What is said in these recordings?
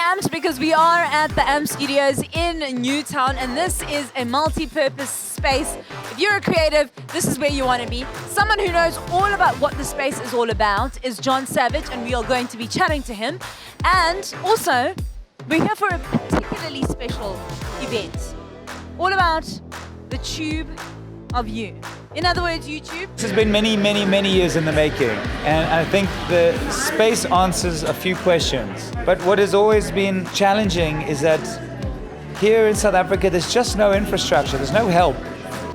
amped because we are at the AMP Studios in Newtown, and this is a multi-purpose space. If you're a creative, this is where you want to be. Someone who knows all about what the space is all about is John Savage, and we are going to be chatting to him. And also, we're here for a particularly special event, all about the tube of you. In other words, YouTube. This has been many years in the making, and I think the space answers a few questions. But what has always been challenging is that here in South Africa, there's just no infrastructure, there's no help.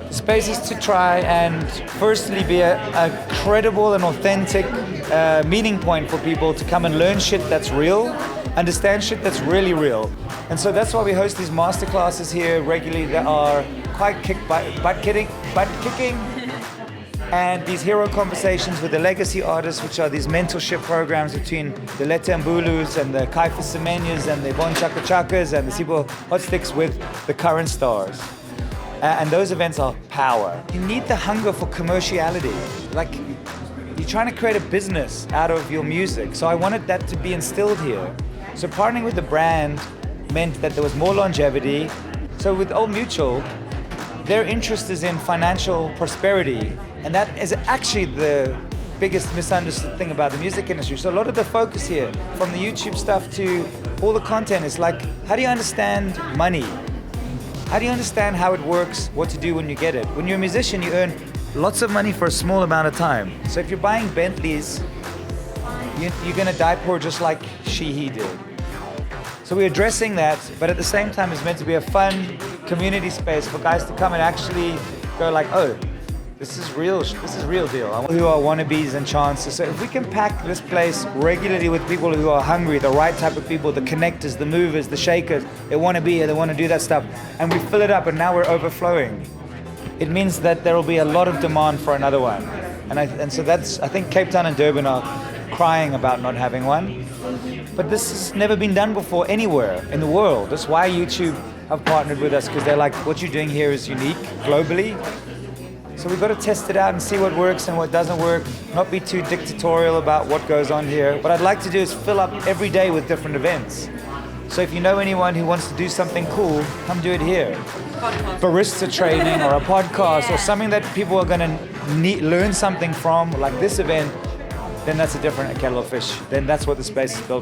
The space is to try and firstly be a credible and authentic meeting point for people to come and learn shit that's real, understand shit that's really real. And so that's why we host these masterclasses here regularly that are quite butt kicking, and these hero conversations with the legacy artists, which are these mentorship programs between the Letta Mbulus and the Kaifas Semenyas and the Von Chaka Chakas and the Sibo Hotsticks with the current stars. And those events are power. You need the hunger for commerciality. Like, you're trying to create a business out of your music. So I wanted that to be instilled here. So partnering with the brand meant that there was more longevity. So with Old Mutual, their interest is in financial prosperity, and that is actually the biggest misunderstood thing about the music industry. So a lot of the focus here, from the YouTube stuff to all the content, is like, how do you understand money? How do you understand how it works, what to do when you get it? When you're a musician, you earn lots of money for a small amount of time. So if you're buying Bentleys, you're gonna die poor just like he did. So we're addressing that, but at the same time, it's meant to be a fun community space for guys to come and actually go like, oh, this is real deal. Who are wannabes and chances. So if we can pack this place regularly with people who are hungry, the right type of people, the connectors, the movers, the shakers, they want to be here, they want to do that stuff, and we fill it up and now we're overflowing, it means that there will be a lot of demand for another one. And so that's, I think Cape Town and Durban are crying about not having one. But this has never been done before anywhere in the world. That's why YouTube have partnered with us, because they're like, what you're doing here is unique globally. So we've got to test it out and see what works and what doesn't work, not be too dictatorial about what goes on here. What I'd like to do is fill up every day with different events. So if you know anyone who wants to do something cool, come do it here. Barista training or a podcast or something that people are going to learn something from, like this event, then that's a different kettle of fish. Then that's what the space is built